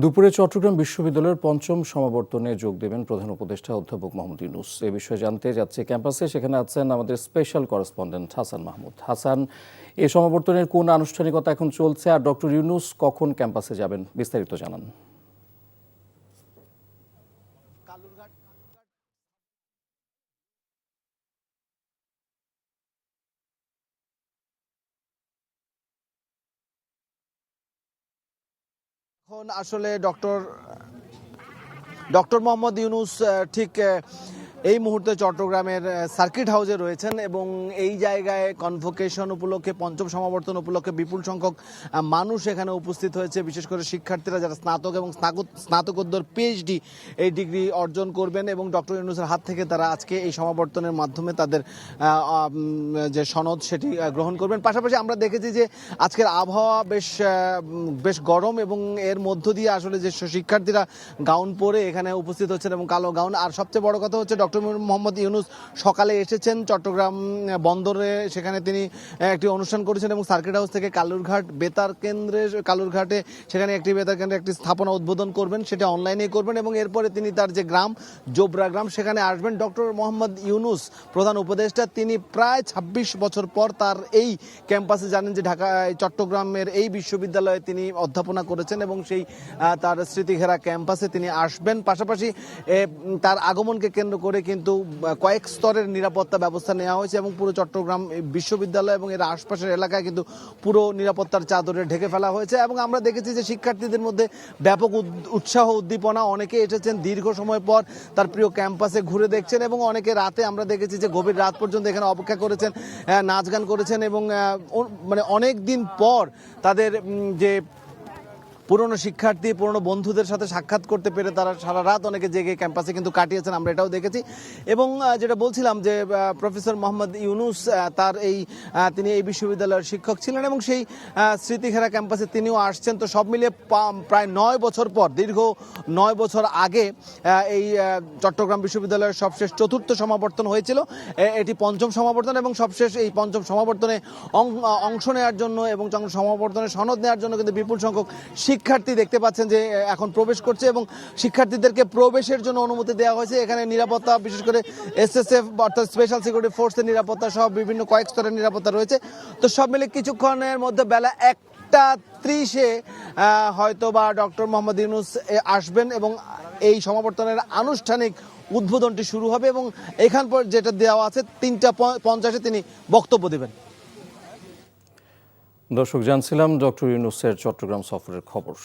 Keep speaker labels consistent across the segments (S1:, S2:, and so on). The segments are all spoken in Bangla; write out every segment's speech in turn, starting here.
S1: দুপুরে চট্টগ্রাম বিশ্ববিদ্যালয়ের পঞ্চম সমাবর্তনে যোগ দেবেন প্রধান উপদেষ্টা অধ্যাপক মোহাম্মদ ইউনূস। এ বিষয়ে জানতে যাচ্ছে ক্যাম্পাসে, সেখানে আছেন আমাদের স্পেশাল করেসপন্ডেন্ট হাসান মাহমুদ। হাসান, এই সমাবর্তনের কোন আনুষ্ঠানিকতা এখন চলছে আর ডক্টর ইউনূস কখন ক্যাম্পাসে যাবেন, বিস্তারিত জানান।
S2: এখন আসলে ডক্টর মোহাম্মদ ইউনূস ঠিক এই মুহূর্তে চট্টগ্রামের সার্কিট হাউসে রয়েছেন এবং এই জায়গায় কনভোকেশন উপলক্ষে, পঞ্চম সমাবর্তন উপলক্ষে বিপুল সংখ্যক মানুষ এখানে উপস্থিত হয়েছে। বিশেষ করে শিক্ষার্থীরা যারা স্নাতক এবং স্নাতকোত্তর পিএইচডি এই ডিগ্রি অর্জন করবেন এবং ডক্টর ইউনূসের হাত থেকে তারা আজকে এই সমাবর্তনের মাধ্যমে তাদের যে সনদ সেটি গ্রহণ করবেন। পাশাপাশি আমরা দেখেছি যে আজকের আবহাওয়া বেশ গরম এবং এর মধ্য দিয়ে আসলে যে শিক্ষার্থীরা গাউন পরে এখানে উপস্থিত হচ্ছেন এবং কালো গাউন। আর সবচেয়ে বড় কথা হচ্ছে ডক্টর মোহাম্মদ ইউনূস সকালে এসেছেন চট্টগ্রাম বন্দরে, সেখানে তিনি একটি অনুষ্ঠান করেছেন এবং সার্কিট হাউস থেকে কালুরঘাট বেতার কেন্দ্রে, কালুরঘাটে সেখানে একটি বেতার কেন্দ্রে একটি স্থাপনা উদ্বোধন করবেন, সেটা অনলাইনে করবেন এবং এরপরে তিনি তার যে গ্রাম জোবরা গ্রাম সেখানে আসবেন। ডক্টর মোহাম্মদ ইউনূস প্রধান উপদেষ্টা, তিনি প্রায় ২৬ বছর পর তার এই ক্যাম্পাসে, জানেন যে চট্টগ্রামের এই বিশ্ববিদ্যালয়ে তিনি অধ্যাপনা করেছেন এবং সেই তার স্মৃতিঘেরা ক্যাম্পাসে তিনি আসবেন। পাশাপাশি তার আগমনকে কেন্দ্র করে কিন্তু কয়েক স্তরের নিরাপত্তা ব্যবস্থা নেওয়া হয়েছে এবং পুরো চট্টগ্রাম বিশ্ববিদ্যালয় এবং এর আশপাশের এলাকায় কিন্তু পুরো নিরাপত্তার চাদরে ঢেকে ফেলা হয়েছে এবং আমরা দেখেছি যে শিক্ষার্থীদের মধ্যে ব্যাপক উৎসাহ উদ্দীপনা। অনেকে এসেছেন দীর্ঘ সময় পর তার প্রিয় ক্যাম্পাসে ঘুরে দেখছেন এবং অনেকে রাতে আমরা দেখেছি যে গভীর রাত পর্যন্ত এখানে অপেক্ষা করেছেন, নাচ গান করেছেন এবং মানে অনেক দিন পর তাদের যে পুরনো শিক্ষার্থী, পুরনো বন্ধুদের সাথে সাক্ষাৎ করতে পেরে তারা সারা রাত অনেকে জেগে ক্যাম্পাসে কিন্তু কাটিয়েছেন, আমরা এটাও দেখেছি। এবং যেটা বলছিলাম যে প্রফেসর মোহাম্মদ ইউনূস তিনি এই বিশ্ববিদ্যালয়ের শিক্ষক ছিলেন এবং সেই স্মৃতিঘেরা ক্যাম্পাসে তিনিও আসছেন। তো সব মিলিয়ে প্রায় ৯ বছর পর, দীর্ঘ ৯ বছর আগে এই চট্টগ্রাম বিশ্ববিদ্যালয়ের সবশেষ চতুর্থ সমাবর্তন হয়েছিল। এটি পঞ্চম সমাবর্তন এবং সবশেষ এই পঞ্চম সমাবর্তনে অংশ নেওয়ার জন্য এবং সমাবর্তনের সনদ নেওয়ার জন্য কিন্তু বিপুল সংখ্যক শিক্ষার্থী দেখতে পাচ্ছেন যে এখন প্রবেশ করছে এবং শিক্ষার্থীদেরকে প্রবেশের জন্য অনুমতি দেওয়া হয়েছে। এখানে নিরাপত্তা, বিশেষ করে SSF অর্থাৎ স্পেশাল সিকিউরিটি ফোর্সের নিরাপত্তা সহ বিভিন্ন কয়েক স্তরের নিরাপত্তা রয়েছে। তো সব মিলে কিছুক্ষণের মধ্যে বেলা ১টা ৩০-এ হয়তো বা ডক্টর মোহাম্মদ ইউনূস আসবেন এবং এই সমাবর্তনের আনুষ্ঠানিক উদ্বোধনটি শুরু হবে এবং এখান পর যেটা দেওয়া আছে ৩টা ৫০-এ তিনি বক্তব্য দেবেন।
S1: দর্শক, জানছিলাম ডক্টর ইউনূসের চট্টগ্রাম সফরের খবর।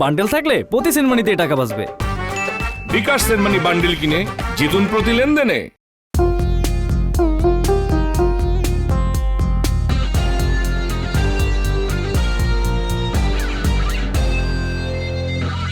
S3: বান্ডেল থাকলে প্রতি সেনমানিতে টাকা বাঁচবে।
S4: বিকাশ সেনমানি বান্ডেল কিনে জিতুন প্রতি লেনদেনে।